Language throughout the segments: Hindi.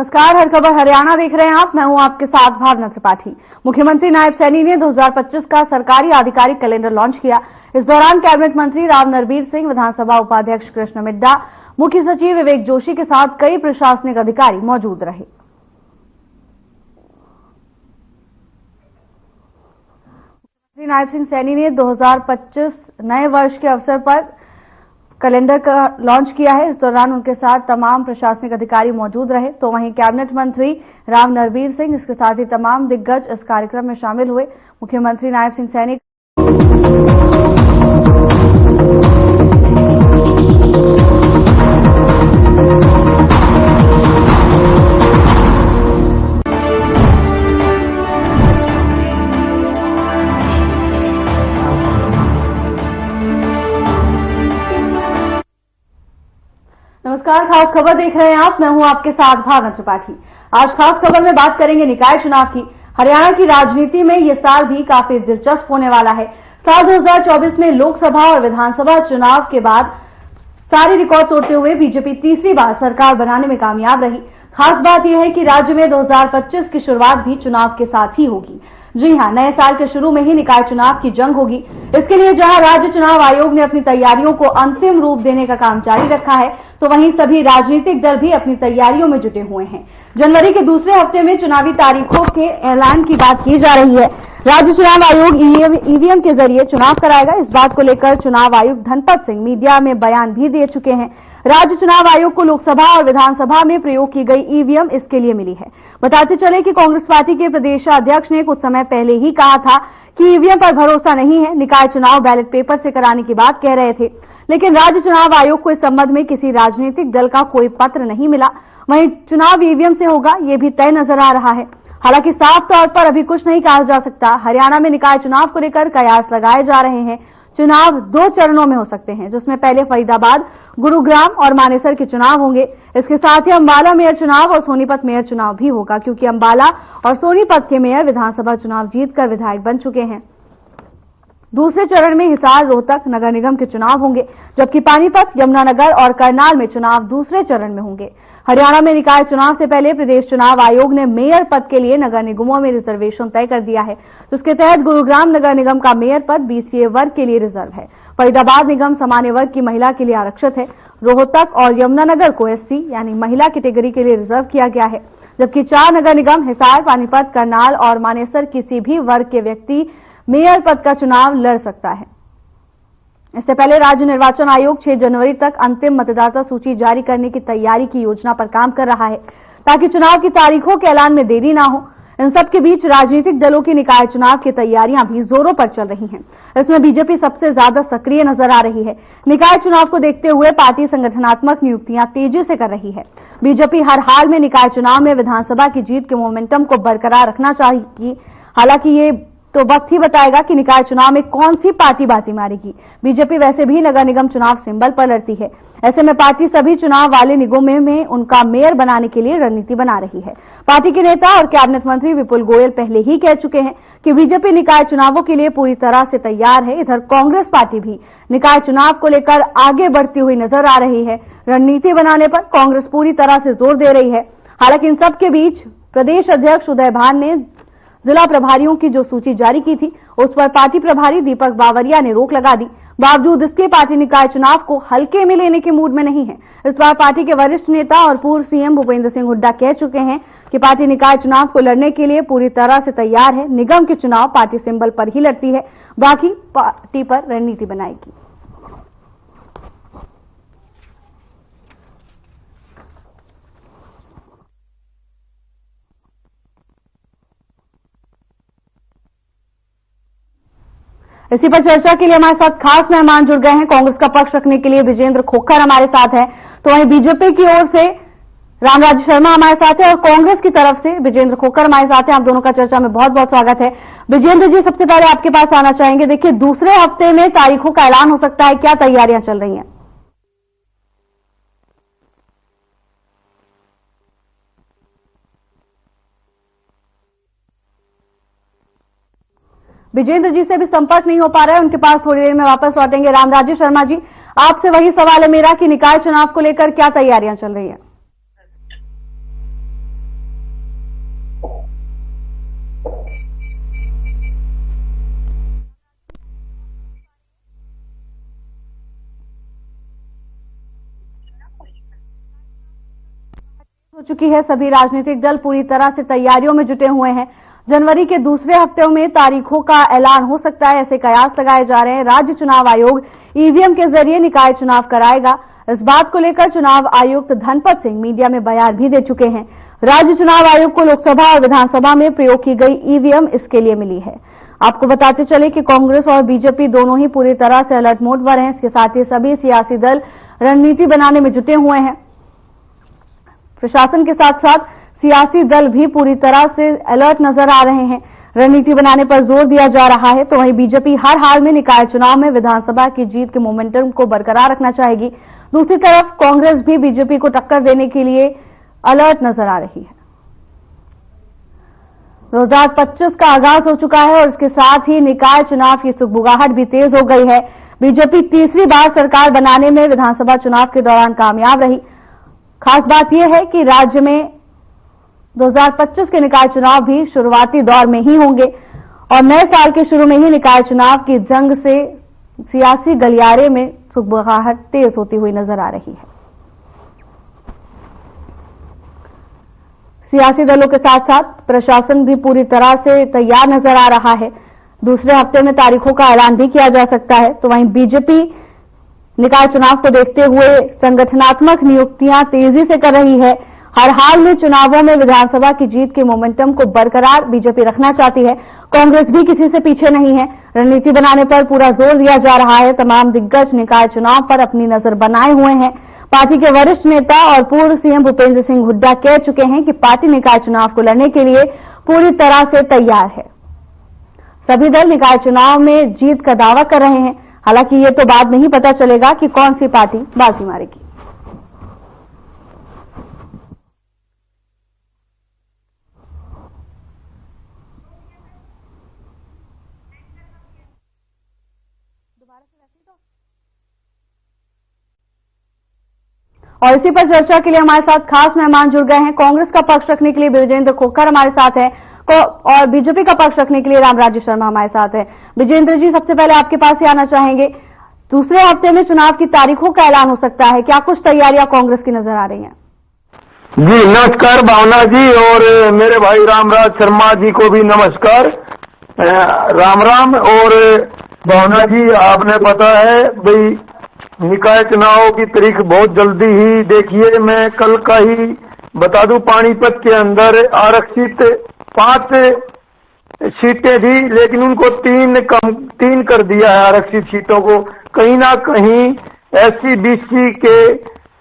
नमस्कार, हर खबर हरियाणा देख रहे हैं आप। मैं हूं आपके साथ भावना त्रिपाठी। मुख्यमंत्री नायब सैनी ने 2025 का सरकारी आधिकारिक कैलेंडर लॉन्च किया। इस दौरान कैबिनेट मंत्री राव नरबीर सिंह, विधानसभा उपाध्यक्ष कृष्ण मिड्डा, मुख्य सचिव विवेक जोशी के साथ कई प्रशासनिक अधिकारी मौजूद रहे। मुख्यमंत्री नायब सिंह सैनी ने 2025 नए वर्ष के अवसर पर कैलेंडर का लॉन्च किया है। इस दौरान उनके साथ तमाम प्रशासनिक अधिकारी मौजूद रहे। तो वहीं कैबिनेट मंत्री राव नरबीर सिंह, इसके साथ ही तमाम दिग्गज इस कार्यक्रम में शामिल हुए। मुख्यमंत्री नायब सिंह सैनी नमस्कार, खास खबर देख रहे हैं आप। मैं हूं आपके साथ भावना त्रिपाठी। आज खास खबर में बात करेंगे निकाय चुनाव की। हरियाणा की राजनीति में ये साल भी काफी दिलचस्प होने वाला है। साल 2024 में लोकसभा और विधानसभा चुनाव के बाद सारे रिकॉर्ड तोड़ते हुए बीजेपी तीसरी बार सरकार बनाने में कामयाब रही। खास बात यह है कि राज्य में 2025 की शुरुआत भी चुनाव के साथ ही होगी। जी हां, नए साल के शुरू में ही निकाय चुनाव की जंग होगी। इसके लिए जहां राज्य चुनाव आयोग ने अपनी तैयारियों को अंतिम रूप देने का काम जारी रखा है, तो वहीं सभी राजनीतिक दल भी अपनी तैयारियों में जुटे हुए हैं। जनवरी के दूसरे हफ्ते में चुनावी तारीखों के ऐलान की बात की जा रही है। राज्य चुनाव आयोग ईवीएम के जरिए चुनाव कराएगा। इस बात को लेकर चुनाव आयुक्त धनपत सिंह मीडिया में बयान भी दे चुके हैं। राज्य चुनाव आयोग को लोकसभा और विधानसभा में प्रयोग की गई ईवीएम इसके लिए मिली है। बताते चले कि कांग्रेस पार्टी के प्रदेशाध्यक्ष ने कुछ समय पहले ही कहा था कि ईवीएम पर भरोसा नहीं है, निकाय चुनाव बैलेट पेपर से कराने की बात कह रहे थे। लेकिन राज्य चुनाव आयोग को इस संबंध में किसी राजनीतिक दल का कोई पत्र नहीं मिला। वहीं चुनाव ईवीएम से होगा, ये भी तय नजर आ रहा है। हालांकि साफ तौर पर अभी कुछ नहीं कहा जा सकता। हरियाणा में निकाय चुनाव को लेकर कयास लगाए जा रहे हैं। चुनाव 2 चरणों में हो सकते हैं, जिसमें पहले फरीदाबाद, गुरुग्राम और मानेसर के चुनाव होंगे। इसके साथ ही अंबाला मेयर चुनाव और सोनीपत मेयर चुनाव भी होगा, क्योंकि अंबाला और सोनीपत के मेयर विधानसभा चुनाव जीतकर विधायक बन चुके हैं। दूसरे चरण में हिसार, रोहतक नगर निगम के चुनाव होंगे, जबकि पानीपत, यमुनानगर और करनाल में चुनाव दूसरे चरण में होंगे। हरियाणा में निकाय चुनाव से पहले प्रदेश चुनाव आयोग ने मेयर पद के लिए नगर निगमों में रिजर्वेशन तय कर दिया है। जिसके तहत गुरुग्राम नगर निगम का मेयर पद बीसीए वर्ग के लिए रिजर्व है। फरीदाबाद निगम सामान्य वर्ग की महिला के लिए आरक्षित है। रोहतक और यमुनानगर को एससी यानी महिला कैटेगरी के लिए रिजर्व किया गया है। जबकि 4 नगर निगम हिसार, पानीपत, करनाल और मानेसर किसी भी वर्ग के व्यक्ति मेयर पद का चुनाव लड़ सकता है। इससे पहले राज्य निर्वाचन आयोग 6 जनवरी तक अंतिम मतदाता सूची जारी करने की तैयारी की योजना पर काम कर रहा है, ताकि चुनाव की तारीखों के ऐलान में देरी ना हो। इन सबके बीच राजनीतिक दलों की निकाय चुनाव की तैयारियां भी जोरों पर चल रही हैं। इसमें बीजेपी सबसे ज्यादा सक्रिय नजर आ रही है। निकाय चुनाव को देखते हुए पार्टी संगठनात्मक नियुक्तियां तेजी से कर रही है। बीजेपी हर हाल में निकाय चुनाव में विधानसभा की जीत के मोमेंटम को बरकरार रखना चाहेगी। हालांकि ये तो वक्त ही बताएगा कि निकाय चुनाव में कौन सी पार्टी बाजी मारेगी। बीजेपी वैसे भी नगर निगम चुनाव सिंबल पर लड़ती है। ऐसे में पार्टी सभी चुनाव वाले निगमों में उनका मेयर बनाने के लिए रणनीति बना रही है। पार्टी के नेता और कैबिनेट मंत्री विपुल गोयल पहले ही कह चुके हैं कि बीजेपी निकाय चुनावों के लिए पूरी तरह से तैयार है। इधर कांग्रेस पार्टी भी निकाय चुनाव को लेकर आगे बढ़ती हुई नजर आ रही है। रणनीति बनाने पर कांग्रेस पूरी तरह से जोर दे रही है। हालांकि इन सबके बीच प्रदेश अध्यक्ष उदय भान ने जिला प्रभारियों की जो सूची जारी की थी, उस पर पार्टी प्रभारी दीपक बावरिया ने रोक लगा दी। बावजूद इसके पार्टी निकाय चुनाव को हल्के में लेने के मूड में नहीं है। इस बार पार्टी के वरिष्ठ नेता और पूर्व सीएम भूपेंद्र सिंह हुड्डा कह चुके हैं कि पार्टी निकाय चुनाव को लड़ने के लिए पूरी तरह से तैयार है। निगम के चुनाव पार्टी सिंबल पर ही लड़ती है, बाकी पार्टी पर रणनीति बनाएगी। इसी पर चर्चा के लिए हमारे साथ खास मेहमान जुड़ गए हैं। कांग्रेस का पक्ष रखने के लिए विजेंद्र खोखर हमारे साथ हैं, तो वहीं बीजेपी की ओर से रामराज शर्मा हमारे साथ है और कांग्रेस की तरफ से विजेंद्र खोखर हमारे साथ हैं। आप दोनों का चर्चा में बहुत बहुत स्वागत है। विजेंद्र जी, सबसे पहले आपके पास आना चाहेंगे। देखिए, दूसरे हफ्ते में तारीखों का ऐलान हो सकता है, क्या तैयारियां चल रही हैं? विजेंद्र जी से भी संपर्क नहीं हो पा रहा है, उनके पास थोड़ी देर में वापस लौटेंगे। रामराज शर्मा जी, आपसे वही सवाल है मेरा कि निकाय चुनाव को लेकर क्या तैयारियां चल रही है? चुकी है। सभी राजनीतिक दल पूरी तरह से तैयारियों में जुटे हुए हैं। जनवरी के दूसरे हफ्ते में तारीखों का ऐलान हो सकता है, ऐसे कयास लगाए जा रहे हैं। राज्य चुनाव आयोग ईवीएम के जरिए निकाय चुनाव कराएगा। इस बात को लेकर चुनाव आयुक्त धनपत सिंह मीडिया में बयान भी दे चुके हैं। राज्य चुनाव आयोग को लोकसभा और विधानसभा में प्रयोग की गई ईवीएम इसके लिए मिली है। आपको बताते चले कि कांग्रेस और बीजेपी दोनों ही पूरी तरह से अलर्ट मोड पर हैं। इसके साथ ही सभी सियासी दल रणनीति बनाने में जुटे हुए हैं। प्रशासन के साथ साथ सियासी दल भी पूरी तरह से अलर्ट नजर आ रहे हैं। रणनीति बनाने पर जोर दिया जा रहा है। तो वहीं बीजेपी हर हाल में निकाय चुनाव में विधानसभा की जीत के मोमेंटम को बरकरार रखना चाहेगी। दूसरी तरफ कांग्रेस भी बीजेपी को टक्कर देने के लिए अलर्ट नजर आ रही है। 2025 का आगाज हो चुका है और इसके साथ ही निकाय चुनाव की सुगबुगाहट भी तेज हो गई है। बीजेपी तीसरी बार सरकार बनाने में विधानसभा चुनाव के दौरान कामयाब रही। खास बात यह है कि राज्य में 2025 के निकाय चुनाव भी शुरुआती दौर में ही होंगे और नए साल के शुरू में ही निकाय चुनाव की जंग से सियासी गलियारे में सुगबुगाहट तेज होती हुई नजर आ रही है। सियासी दलों के साथ साथ प्रशासन भी पूरी तरह से तैयार नजर आ रहा है। दूसरे हफ्ते में तारीखों का ऐलान भी किया जा सकता है। तो वहीं बीजेपी निकाय चुनाव को देखते हुए संगठनात्मक नियुक्तियां तेजी से कर रही है। हर हाल में चुनावों में विधानसभा की जीत के मोमेंटम को बरकरार बीजेपी रखना चाहती है। कांग्रेस भी किसी से पीछे नहीं है। रणनीति बनाने पर पूरा जोर दिया जा रहा है। तमाम दिग्गज निकाय चुनाव पर अपनी नजर बनाए हुए हैं। पार्टी के वरिष्ठ नेता और पूर्व सीएम भूपेंद्र सिंह हुड्डा कह चुके हैं कि पार्टी निकाय चुनाव को लड़ने के लिए पूरी तरह से तैयार है। सभी दल निकाय चुनाव में जीत का दावा कर रहे हैं। हालांकि ये तो बाद में ही पता चलेगा कि कौन सी पार्टी बाजी मारेगी। और इसी पर चर्चा के लिए हमारे साथ खास मेहमान जुड़ गए हैं। कांग्रेस का पक्ष रखने के लिए विजेंद्र खोखर हमारे साथ हैं और बीजेपी का पक्ष रखने के लिए रामराज्य शर्मा हमारे साथ हैं। विजेंद्र जी, सबसे पहले आपके पास ही आना चाहेंगे। दूसरे हफ्ते में चुनाव की तारीखों का ऐलान हो सकता है, क्या कुछ तैयारियां कांग्रेस की नजर आ रही हैं? जी नमस्कार भावना जी, और मेरे भाई रामराज शर्मा जी को भी नमस्कार। राम राम। और भावना जी, आपने पता है भाई निकाय चुनाव की तारीख बहुत जल्दी ही, देखिए मैं कल का ही बता दूं, पानीपत के अंदर आरक्षित 5 सीटें थी, लेकिन उनको 3 कर दिया है आरक्षित सीटों को। कहीं ना कहीं SC BC के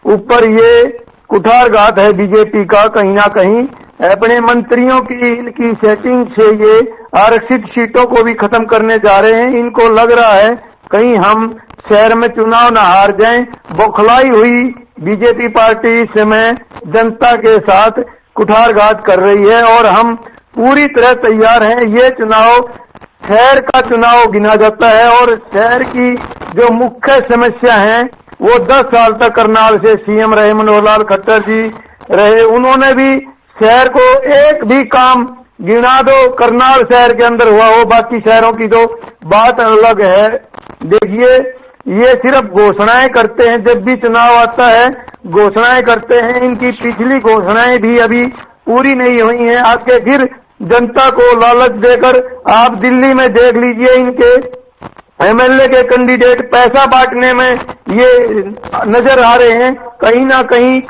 ऊपर ये कुठारघात है बीजेपी का। कहीं ना कहीं अपने मंत्रियों की इनकी सेटिंग से ये आरक्षित सीटों को भी खत्म करने जा रहे हैं। इनको लग रहा है कहीं हम शहर में चुनाव न हार जाएं। बौखलाई हुई बीजेपी पार्टी इस समय जनता के साथ कुठारघात कर रही है और हम पूरी तरह तैयार हैं। ये चुनाव शहर का चुनाव गिना जाता है और शहर की जो मुख्य समस्या है वो 10 साल तक करनाल से सीएम रहे मनोहर लाल खट्टर जी रहे, उन्होंने भी शहर को एक भी काम गिना दो करनाल शहर के अंदर हुआ हो, बाकी शहरों की तो बात अलग है। देखिए ये सिर्फ घोषणाएं करते हैं, जब भी चुनाव आता है घोषणाएं करते हैं। इनकी पिछली घोषणाएं भी अभी पूरी नहीं हुई हैं। आगे फिर जनता को लालच देकर आप दिल्ली में देख लीजिए, इनके MLA के कैंडिडेट पैसा बांटने में ये नजर आ रहे हैं। कहीं ना कहीं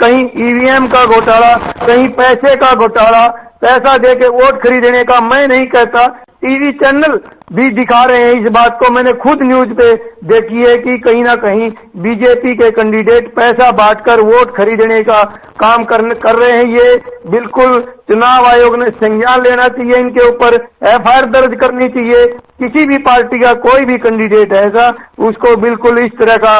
EVM का घोटाला, कहीं पैसे का घोटाला, पैसा देके वोट खरीदने का। मैं नहीं कहता, टीवी चैनल भी दिखा रहे हैं इस बात को। मैंने खुद न्यूज पे देखी है कि कहीं ना कहीं बीजेपी के कैंडिडेट पैसा बांटकर वोट खरीदने का काम कर रहे हैं। ये बिल्कुल चुनाव आयोग ने संज्ञान लेना चाहिए, इनके ऊपर FIR दर्ज करनी चाहिए। किसी भी पार्टी का कोई भी कैंडिडेट है ऐसा, उसको बिल्कुल इस तरह का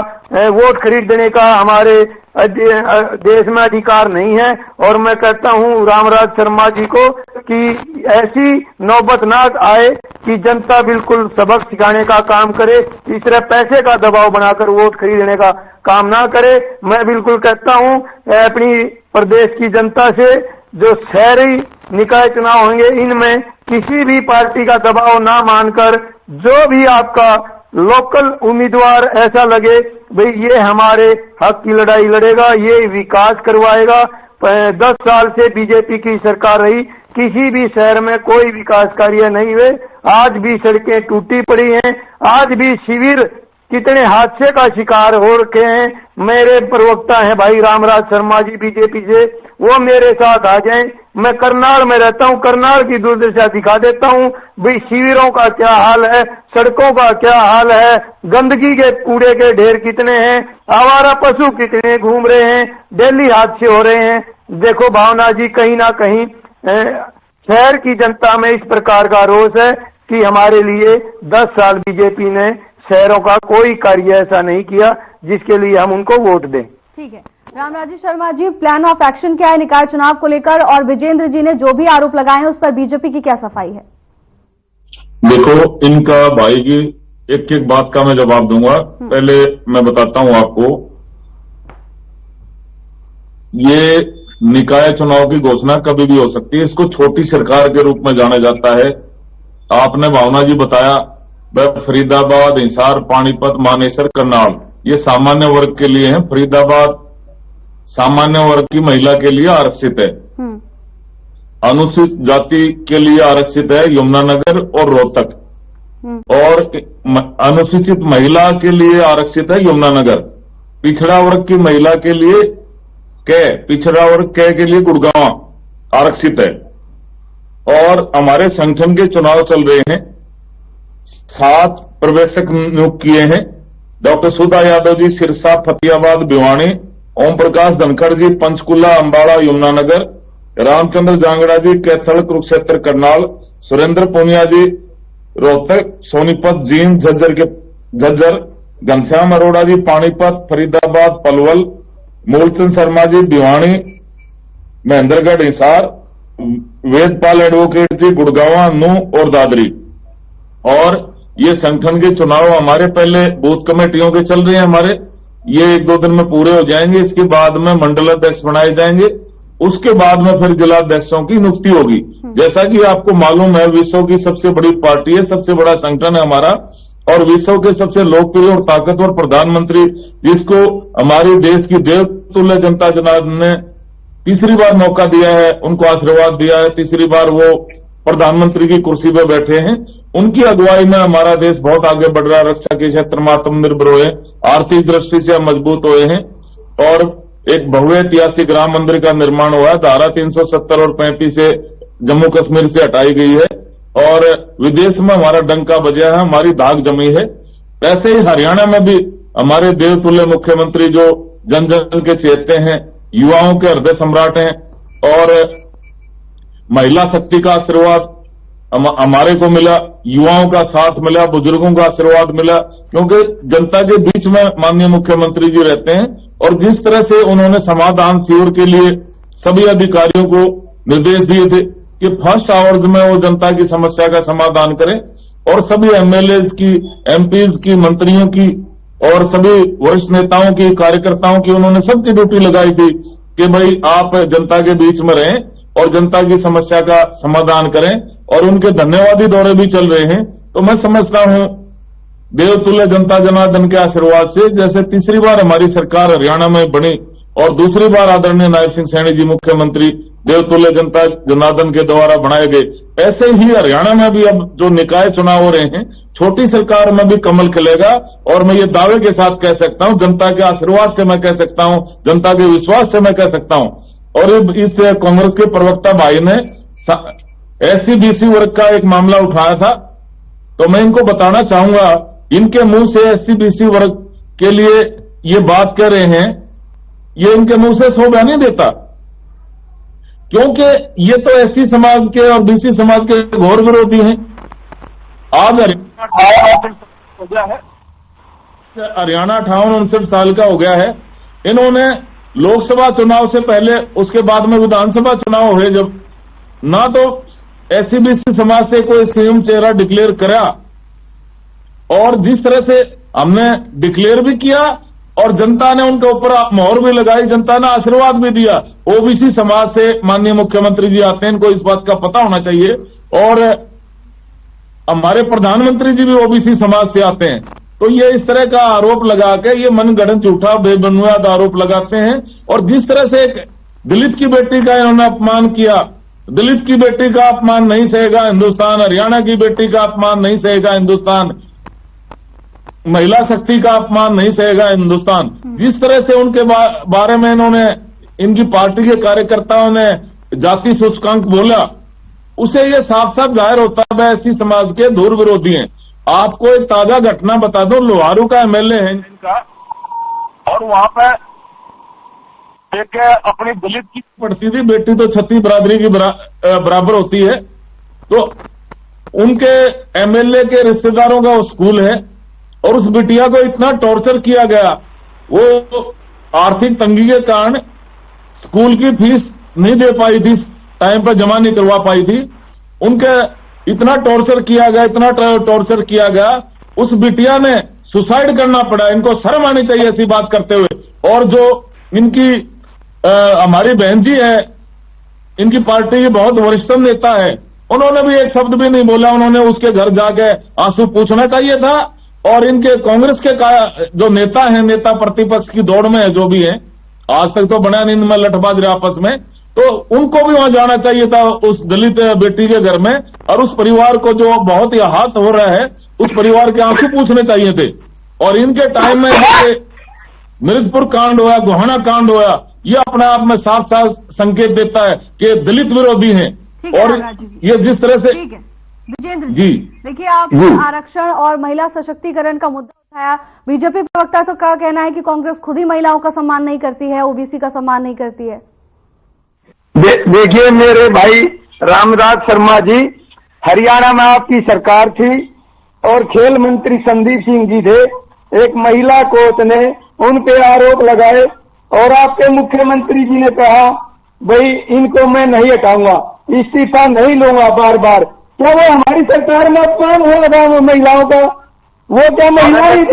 वोट खरीदने का हमारे देश में अधिकार नहीं है। और मैं कहता हूं रामराज शर्मा जी को कि ऐसी नौबत ना आए कि जनता बिल्कुल सबक सिखाने का काम करे, इस तरह पैसे का दबाव बनाकर वोट खरीदने का काम ना करे। मैं बिल्कुल कहता हूं अपनी प्रदेश की जनता से, जो शहरी निकाय चुनाव होंगे इनमें किसी भी पार्टी का दबाव ना मानकर जो भी आपका लोकल उम्मीदवार ऐसा लगे भाई ये हमारे हक की लड़ाई लड़ेगा, ये विकास करवाएगा, 10 साल से बीजेपी की सरकार रही, किसी भी शहर में कोई विकास कार्य नहीं हुए। आज भी सड़कें टूटी पड़ी हैं, आज भी शिविर कितने हादसे का शिकार हो रखे हैं। मेरे प्रवक्ता हैं भाई रामराज शर्मा जी बीजेपी से, वो मेरे साथ आ जाएं। मैं करनाल में रहता हूं, करनाल की दुर्दशा दिखा देता हूं भाई, शिविरों का क्या हाल है, सड़कों का क्या हाल है, गंदगी के कूड़े के ढेर कितने हैं, आवारा पशु कितने घूम रहे हैं, डेली हादसे हो रहे हैं। देखो भावना जी, कहीं ना कहीं शहर की जनता में इस प्रकार का रोष है कि हमारे लिए 10 साल बीजेपी ने शहरों का कोई कार्य ऐसा नहीं किया जिसके लिए हम उनको वोट दें। ठीक है, Ramraji Sharma ji, plan of action क्या है निकाय चुनाव को लेकर, और विजेंद्र जी ने जो भी आरोप लगाए हैं उस पर बीजेपी की क्या सफाई है? देखो, इनका भाई की एक एक बात का मैं जवाब दूंगा। पहले मैं बताता हूं आपको, ये निकाय चुनाव की घोषणा कभी भी हो सकती है, इसको छोटी सरकार के रूप में जाना जाता है। आपने भावना जी बताया, फरीदाबाद, हिसार, पानीपत, मानेसर, करनाल, ये सामान्य वर्ग के लिए है। फरीदाबाद सामान्य वर्ग की महिला के लिए आरक्षित है, अनुसूचित जाति के लिए आरक्षित है यमुनानगर और रोहतक, और अनुसूचित महिला के लिए आरक्षित है यमुनानगर। पिछड़ा वर्ग की महिला के लिए पिछड़ा वर्ग के लिए गुड़गांव आरक्षित है। और हमारे संगठन के चुनाव चल रहे हैं, 7 पर्यवेक्षक नियुक्त किए हैं। डॉक्टर सुधा यादव जी सिरसा, फतेहाबाद, भिवानी, ओम प्रकाश धनखड़ जी पंचकुला, अंबाला, यमुनानगर, रामचंद्र जांगड़ा जी कैथल, कुरुक्षेत्र, करनाल, सुरेंद्र पूनिया जी रोहतक, सोनीपत, जींद, झज्जर, घनश्याम अरोड़ा जी पानीपत, फरीदाबाद, पलवल, मूलचंद शर्मा जी भिवानी, महेंद्रगढ़, हिसार, वेदपाल एडवोकेट जी गुड़गांव, नूह और दादरी। और ये संगठन के चुनाव हमारे पहले बूथ कमेटियों के चल रहे हैं हमारे, ये 1-2 दिन में पूरे हो जाएंगे। इसके बाद में मंडल अध्यक्ष बनाए जाएंगे, उसके बाद में फिर जिला अध्यक्षों की नियुक्ति होगी। जैसा कि आपको मालूम है, विश्व की सबसे बड़ी पार्टी है, सबसे बड़ा संगठन है हमारा, और विश्व के सबसे लोकप्रिय और ताकतवर प्रधानमंत्री, जिसको हमारे देश की देवतुल्य जनता जनार्दन ने तीसरी बार मौका दिया है, उनको आशीर्वाद दिया है, तीसरी बार वो प्रधानमंत्री की कुर्सी पर बैठे हैं। उनकी अगुवाई में हमारा देश बहुत आगे बढ़ रहा है, रक्षा के क्षेत्र में आत्मनिर्भर हुए, आर्थिक दृष्टि से मजबूत हुए हैं, और एक भव्य ऐतिहासिक राम मंदिर का निर्माण हुआ है। धारा 370 और 35 से जम्मू कश्मीर से हटाई गई है, और विदेश में हमारा डंका बजा है, हमारी धाक जमी है। ऐसे ही हरियाणा में भी हमारे देवतुल्य मुख्यमंत्री जो जन जन के चेते हैं, युवाओं के हृदय सम्राट हैं, और महिला शक्ति का आशीर्वाद हमारे को मिला, युवाओं का साथ मिला, बुजुर्गों का आशीर्वाद मिला, क्योंकि जनता के बीच में माननीय मुख्यमंत्री जी रहते हैं। और जिस तरह से उन्होंने समाधान शिविर के लिए सभी अधिकारियों को निर्देश दिए थे कि फर्स्ट आवर्स में वो जनता की समस्या का समाधान करें, और सभी एमएलएज की, एमपीज की, मंत्रियों की और सभी वरिष्ठ नेताओं की, कार्यकर्ताओं की उन्होंने सबकी ड्यूटी लगाई थी कि भाई आप जनता के बीच में रहें और जनता की समस्या का समाधान करें, और उनके धन्यवादी दौरे भी चल रहे हैं। तो मैं समझता हूं देवतुल्य जनता जनार्दन के आशीर्वाद से, जैसे तीसरी बार हमारी सरकार हरियाणा में बनी और दूसरी बार आदरणीय नायब सिंह सैनी जी मुख्यमंत्री देवतुल्य जनता जनार्दन के द्वारा बनाए गए, ऐसे ही हरियाणा में भी अब जो निकाय चुनाव हो रहे हैं, छोटी सरकार में भी कमल खिलेगा। और मैं ये दावे के साथ कह सकता हूं, जनता के आशीर्वाद से मैं कह सकता हूं, जनता के विश्वास से मैं कह सकता हूं। और इस कांग्रेस के प्रवक्ता भाई ने SC-BC वर्ग का एक मामला उठाया था, तो मैं इनको बताना चाहूंगा, इनके मुंह से SC-BC वर्ग के लिए ये बात कह रहे हैं, ये इनके मुंह से शोभा नहीं देता, क्योंकि ये तो SC समाज के और BC समाज के घोर विरोधी हैं। आज हरियाणा 58-59 साल का हो गया है। इन्होंने लोकसभा चुनाव से पहले, उसके बाद में विधानसभा चुनाव हुए जब, ना तो SC-BC समाज से कोई सीएम चेहरा डिक्लेयर करा, और जिस तरह से हमने डिक्लेयर भी किया और जनता ने उनके ऊपर मोहर भी लगाई, जनता ने आशीर्वाद भी दिया। OBC समाज से माननीय मुख्यमंत्री जी आते हैं, इनको इस बात का पता होना चाहिए, और हमारे प्रधानमंत्री जी भी OBC समाज से आते हैं। तो ये इस तरह का आरोप लगा के ये मनगढ़ंत झूठा बेबुनियाद आरोप लगाते हैं। और जिस तरह से एक दलित की बेटी का इन्होंने अपमान किया। दलित की बेटी का अपमान नहीं सहेगा हिंदुस्तान, हरियाणा की बेटी का अपमान नहीं सहेगा हिंदुस्तान, महिला शक्ति का अपमान नहीं सहेगा हिंदुस्तान। जिस तरह से उनके बारे में इन्होंने, इनकी पार्टी के कार्यकर्ताओं ने जाति सूचकांक बोला, उसे ये साफ साफ जाहिर होता है एससी समाज के धुर विरोधी हैं। आपको एक ताजा घटना बता दूं, लोहारू का एमएलए है इनका, और वहां पे एक अपनी दलित की पढ़ती थी बेटी, तो छत्ती बिरादरी की बराबर होती है, तो उनके एमएलए के रिश्तेदारों का वो स्कूल है, और उस बिटिया को इतना टॉर्चर किया गया, वो आर्थिक तंगी के कारण स्कूल की फीस नहीं दे पाई थी, टाइम पर जमा नहीं करवा पाई थी, उनके इतना टॉर्चर किया गया, इतना टॉर्चर किया गया, उस बिटिया ने सुसाइड करना पड़ा। इनको शर्म आनी चाहिए ऐसी बात करते हुए। और जो इनकी हमारी बहन जी है, इनकी पार्टी की बहुत वरिष्ठ नेता है, उन्होंने भी एक शब्द भी नहीं बोला। उन्होंने उसके घर जाके आंसू पूछना चाहिए था। और इनके कांग्रेस के जो नेता हैं, नेता प्रतिपक्ष की दौड़ में है जो भी है, आज तक तो बना नींद में लठबाज रहे आपस में, तो उनको भी वहां जाना चाहिए था उस दलित बेटी के घर में, और उस परिवार को जो बहुत ही आहत हो रहा है, उस परिवार के आंसू पूछने चाहिए थे। और इनके टाइम में मिर्जपुर कांड हुआ, गोहाना कांड हुआ, ये अपने आप में साफ साफ संकेत देता है कि दलित विरोधी हैं। और ये जिस तरह से, ठीक है विजेंद्र जी देखिए, आप आरक्षण और महिला सशक्तिकरण का मुद्दा उठाया। बीजेपी प्रवक्ता तो का कहना है कि कांग्रेस खुद ही महिलाओं का सम्मान नहीं करती है, ओबीसी का सम्मान नहीं करती है। देखिए मेरे भाई रामराज शर्मा जी, हरियाणा में आपकी सरकार थी और खेल मंत्री संदीप सिंह जी थे। एक महिला कोच ने उन पे आरोप लगाए और आपके मुख्यमंत्री जी ने कहा भाई इनको मैं नहीं हटाऊंगा, इस्तीफा नहीं लूंगा बार बार। क्या वो हमारी सरकार में अपमान हो लगा वो महिलाओं का? वो क्या महिलाएं थी?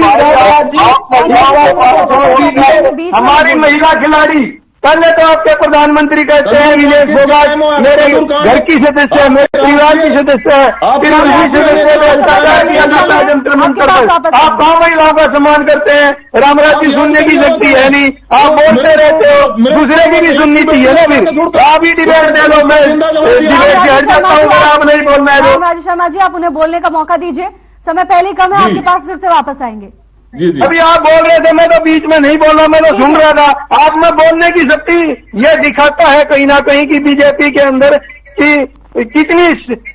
हमारी महिला खिलाड़ी, पहले तो आपके प्रधानमंत्री कहते हैं विजय फोगाट मेरे घर की सदस्य है, मेरे परिवार की सदस्य है, फिर उसी सदस्य ने जंतर मंतर पर आप कहाँ महिलाओं का सम्मान करते हैं? रामराज की सुनने की शक्ति है नहीं, आप बोलते रहते हो, दूसरे की भी सुननी चाहिए ना। फिर आप ही डिबेट दे लो, मैं डिबेट से हट जाता हूँ अगर आप नहीं बोलना है तो। रामराज शर्मा जी, आप उन्हें बोलने का मौका दीजिए, समय पहले कम है, आपके पास फिर से वापस आएंगे। जी जी, अभी आप बोल रहे थे, मैं तो बीच में नहीं बोला, मैं तो सुन रहा था। आप में बोलने की शक्ति ये दिखाता है कहीं ना कहीं कि बीजेपी के अंदर कि कितनी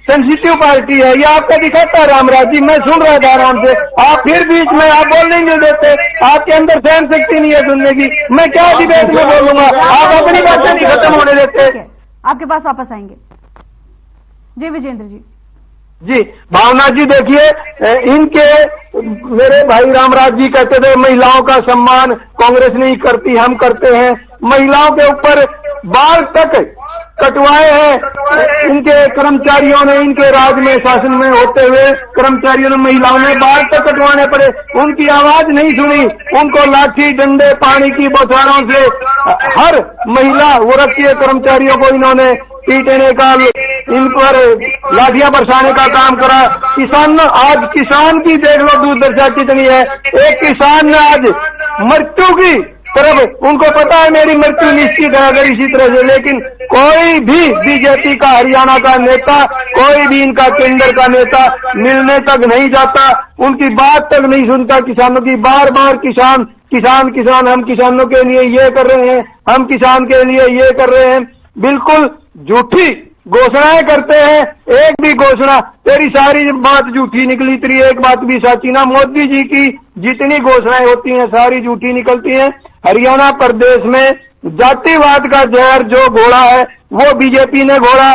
सेंसिटिव पार्टी है, ये आपका दिखाता है रामराज जी। मैं सुन रहा था आराम से, आप फिर बीच में आप बोलने नहीं देते, आपके अंदर सहन शक्ति नहीं है सुनने की। मैं क्या डिबेट में बोलूंगा, आप अपनी बातें नहीं खत्म होने देते। आपके पास वापस आएंगे जी विजेंद्र जी। जी भावना जी, देखिए इनके मेरे भाई रामराज जी कहते थे महिलाओं का सम्मान कांग्रेस नहीं करती, हम करते हैं। महिलाओं के ऊपर बाल तक कटवाए हैं इनके कर्मचारियों ने, इनके राज में शासन में होते हुए कर्मचारियों ने, महिलाओं ने बाल तक कटवाने पड़े, उनकी आवाज नहीं सुनी। उनको लाठी डंडे पानी की बौछारों से हर महिला वर्गीय कर्मचारियों को इन्होंने पीटने का, इन पर लाठियां बरसाने का काम करा। किसान, आज किसान की देख लो दुर्दशा कितनी है। एक किसान ने आज मृत्यु की तरफ, उनको पता है मेरी मृत्यु निश्चित है अगर इसी तरह से, लेकिन कोई भी बीजेपी का हरियाणा का नेता, कोई भी इनका केंद्र का नेता मिलने तक नहीं जाता, उनकी बात तक नहीं सुनता किसानों की। बार बार किसान किसान किसान, हम किसानों के लिए ये कर रहे हैं, हम किसान के लिए ये कर रहे हैं, बिल्कुल झूठी घोषणाएं करते हैं। एक भी घोषणा, तेरी सारी बात झूठी निकली, तेरी एक बात भी सच्ची ना। मोदी जी की जितनी घोषणाएं होती हैं सारी झूठी निकलती हैं। हरियाणा प्रदेश में जातिवाद का जहर जो घोड़ा है वो बीजेपी ने घोड़ा,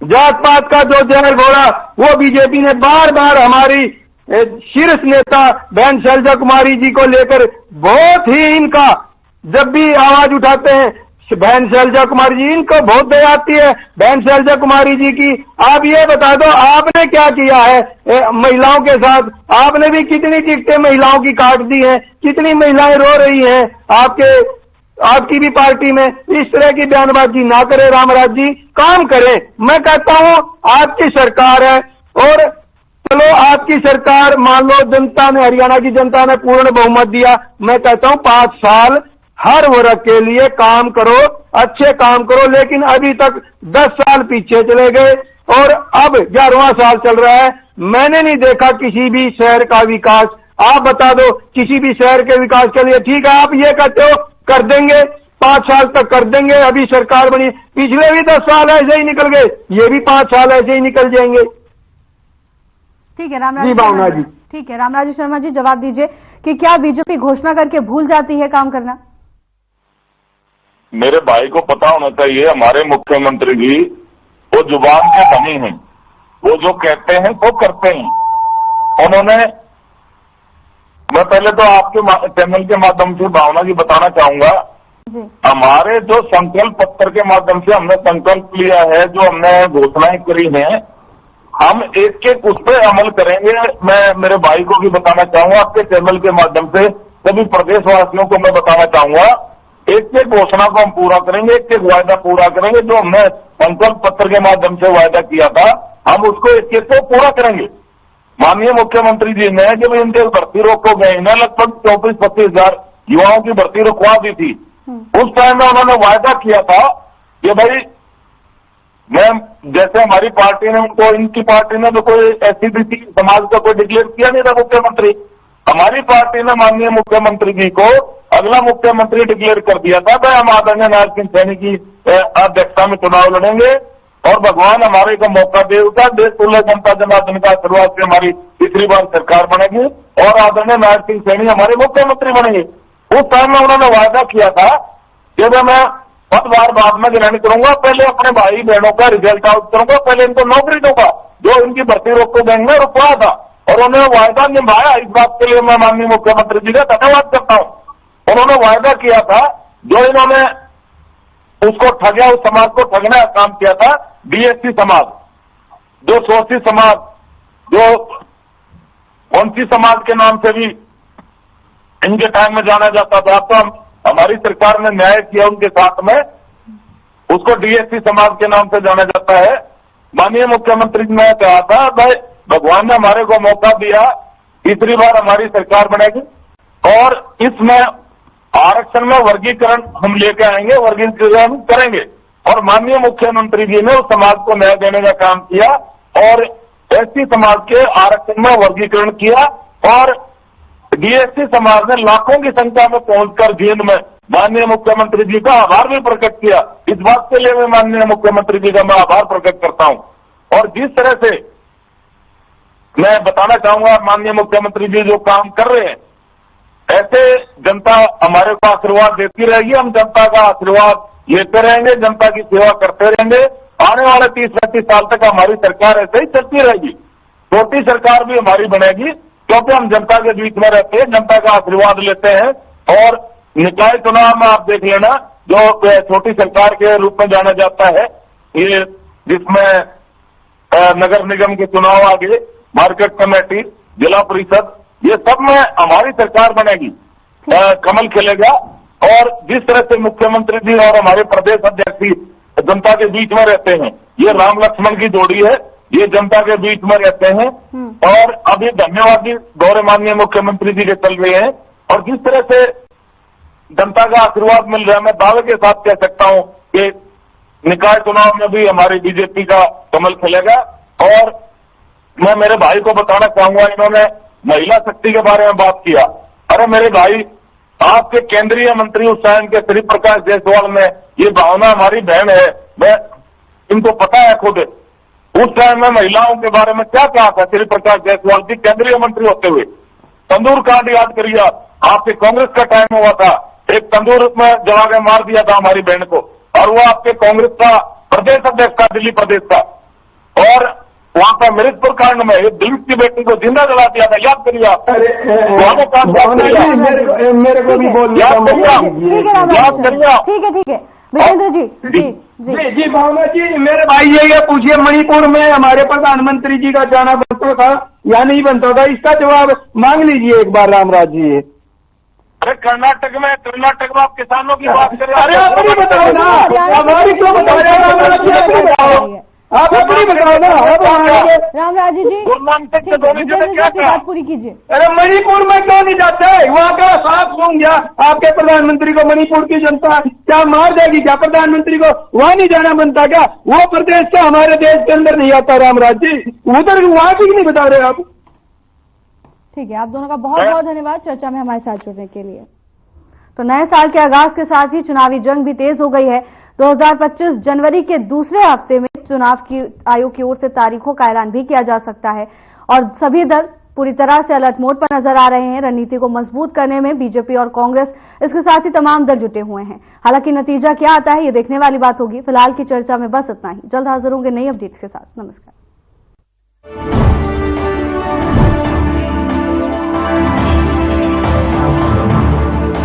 जात पात का जो जहर घोड़ा वो बीजेपी ने बार बार हमारी शीर्ष नेता बहन शैलजा कुमारी जी को लेकर बहुत ही इनका, जब भी आवाज उठाते हैं बहन शैलजा कुमारी जी, इनको बहुत दया आती है बहन शैलजा कुमारी जी की। आप ये बता दो आपने क्या किया है महिलाओं के साथ? आपने भी कितनी टिकटें महिलाओं की काट दी हैं, कितनी महिलाएं रो रही हैं आपकी भी पार्टी में। इस तरह की बयानबाजी ना करे रामराज जी, काम करें। मैं कहता हूं आपकी सरकार है, और चलो आपकी सरकार मान लो जनता ने, हरियाणा की जनता ने पूर्ण बहुमत दिया, मैं कहता हूं 5 साल हर वर्ग के लिए काम करो, अच्छे काम करो। लेकिन अभी तक 10 साल पीछे चले गए और अब 11वां साल चल रहा है। मैंने नहीं देखा किसी भी शहर का विकास। आप बता दो किसी भी शहर के विकास के लिए। ठीक है, आप ये कहते हो कर देंगे, 5 साल तक कर देंगे, अभी सरकार बनी, पिछले भी 10 साल ऐसे ही निकल गए, ये भी 5 साल ऐसे ही निकल जाएंगे। ठीक है रामराज जी भावना जी। ठीक है रामराज शर्मा जी, जवाब दीजिए कि क्या बीजेपी घोषणा करके भूल जाती है काम करना? मेरे भाई को पता होना चाहिए, हमारे मुख्यमंत्री जी वो जुबान के धनी हैं, वो जो कहते हैं वो करते हैं। उन्होंने, मैं पहले तो आपके चैनल के माध्यम से भावना जी बताना चाहूंगा, हमारे जो संकल्प पत्र के माध्यम से हमने संकल्प लिया है, जो हमने घोषणाएं करी हैं, हम एक एक उस पर अमल करेंगे। मैं मेरे भाई को भी बताना चाहूंगा, आपके चैनल के माध्यम से सभी प्रदेशवासियों को मैं बताना चाहूंगा, एक एक घोषणा को हम पूरा करेंगे, एक एक वायदा पूरा करेंगे। जो हमने संकल्प पत्र के माध्यम से वायदा किया था, हम उसको एक एक को पूरा करेंगे। माननीय मुख्यमंत्री जी ने जब इनके भर्ती रोक को गए ना, लगभग 24-25 हजार युवाओं की भर्ती रुकवा दी थी, उस टाइम में उन्होंने वायदा किया था कि भाई मैं, जैसे हमारी पार्टी ने उनको, इनकी पार्टी ने तो कोई SC/BC समाज का कोई डिक्लेयर किया नहीं था मुख्यमंत्री, हमारी पार्टी ने माननीय मुख्यमंत्री जी को अगला मुख्यमंत्री डिक्लेयर कर दिया था। भाई हम आदरणीय नारायण सिंह सैनी की अध्यक्षता में चुनाव लड़ेंगे और भगवान हमारे को मौका देगा, देश तुल्य जनता जनार्दन का आशीर्वाद से हमारी तीसरी बार सरकार बनेगी और आदरणीय नारायण सिंह सैनी हमारे मुख्यमंत्री बनेंगे। उस टाइम में उन्होंने वायदा किया था कि मैं पदभार बाद में ग्रहण करूंगा, पहले अपने भाई बहनों का रिजल्ट आउट करूंगा, पहले इनको नौकरी दूंगा, जो इनकी भर्ती रोक को देंगे रुकवा था, और उन्होंने वायदा निभाया। इस बात के लिए मैं माननीय मुख्यमंत्री जी का धन्यवाद करता हूं। उन्होंने वायदा किया था, जो इन्होंने उसको ठगया, उस समाज को ठगने का काम किया था, DSC समाज, जो सोसी समाज, जो वंशी समाज के नाम से भी इनके टाइम में जाना जाता था। अब तो हमारी सरकार ने न्याय किया उनके साथ में, उसको DSC समाज के नाम से जाना जाता है। माननीय मुख्यमंत्री जी ने कहा था, भाई भगवान ने हमारे को मौका दिया, तीसरी बार हमारी सरकार बनेगी और इसमें आरक्षण में वर्गीकरण हम लेके आएंगे, वर्गीकरण करेंगे। और माननीय मुख्यमंत्री जी ने उस समाज को न्याय देने का काम किया और SC समाज के आरक्षण में वर्गीकरण किया और DSC समाज ने लाखों की संख्या में पहुंचकर जींद में माननीय मुख्यमंत्री जी का आभार भी प्रकट किया। इस बात के लिए मैं माननीय मुख्यमंत्री जी का मैं आभार प्रकट करता हूं। और जिस तरह से मैं बताना चाहूंगा, माननीय मुख्यमंत्री जी जो काम कर रहे हैं, ऐसे जनता हमारे को आशीर्वाद देती रहेगी, हम जनता का आशीर्वाद लेते रहेंगे, जनता की सेवा करते रहेंगे। आने वाले 30-35 साल तक हमारी सरकार ऐसे ही चलती रहेगी। छोटी सरकार भी हमारी बनेगी, क्योंकि हम जनता के बीच में रहते हैं, जनता का आशीर्वाद लेते हैं। और निकाय चुनाव में आप देख लेना, जो छोटी सरकार के रूप में जाना जाता है, ये जिसमें नगर निगम के चुनाव आगे, मार्केट कमेटी, जिला परिषद, ये सब में हमारी सरकार बनेगी, कमल खिलेगा। और जिस तरह से मुख्यमंत्री जी और हमारे प्रदेश अध्यक्ष जी जनता के बीच में रहते हैं, ये राम लक्ष्मण की जोड़ी है, ये जनता के बीच में रहते हैं। और अभी धन्यवादी दौरे माननीय मुख्यमंत्री जी के चल रहे हैं और जिस तरह से जनता का आशीर्वाद मिल रहा है, मैं दावे के साथ कह सकता हूं कि निकाय चुनाव में भी हमारी बीजेपी का कमल खिलेगा। और मैं मेरे भाई को बताना चाहूंगा, इन्होंने महिला शक्ति के बारे में बात किया। अरे मेरे भाई, आपके केंद्रीय मंत्री उस टाइम के श्री प्रकाश जायसवाल ने, ये भावना हमारी बहन है, मैं इनको पता है खुद, उस टाइम में महिलाओं के बारे में क्या कहा था श्री प्रकाश जायसवाल जी केंद्रीय मंत्री होते हुए। तंदूर कांड याद करिए, आपके कांग्रेस का टाइम हुआ था, एक तंदूर में जला के मार दिया था हमारी बहन को, और वो आपके कांग्रेस का प्रदेश अध्यक्ष था, दिल्ली प्रदेश का। और वहां पर मृतपुर कांड में एक दिलीप की बेटी को जिंदा जला दिया था, याद करिए आप। मेरे को भी बोल याद करिए। ठीक है विजेंद्र जी। जी भावना जी, मेरे भाई ये पूछिए, मणिपुर में हमारे प्रधानमंत्री जी का जाना बनता था या नहीं बनता था, इसका जवाब मांग लीजिए एक बार रामराज जी। अरे कर्नाटक में आप किसानों की बात कर रहे हैं। अरे आप नहीं बताओ ना, हमारी क्यों बताओ। आप अपनी बताओ ना। रामराज जी गुरनानक से धोनी जी ने क्या आपकी कहा? बात पूरी कीजिए। अरे मणिपुर में क्यों नहीं जाते? वहाँ का साफ सुन गया आपके प्रधानमंत्री को। मणिपुर की जनता क्या मार देगी क्या प्रधानमंत्री को? वहाँ नहीं जाना बनता क्या? वो प्रदेश से हमारे देश के अंदर नहीं आता रामराज जी, उधर वहाँ की नहीं बता रहे आप। ठीक है, आप दोनों का बहुत बहुत धन्यवाद चर्चा में हमारे साथ जुड़ने के लिए। तो नए साल के आगाज के साथ ही चुनावी जंग भी तेज हो गई है। 2025 जनवरी के दूसरे हफ्ते में चुनाव की आयोग की ओर से तारीखों का ऐलान भी किया जा सकता है और सभी दल पूरी तरह से अलर्ट मोड पर नजर आ रहे हैं। रणनीति को मजबूत करने में बीजेपी और कांग्रेस, इसके साथ ही तमाम दल जुटे हुए हैं। हालांकि नतीजा क्या आता है ये देखने वाली बात होगी। फिलहाल की चर्चा में बस इतना ही। जल्द हाजिर होंगे नई अपडेट्स के साथ। नमस्कार।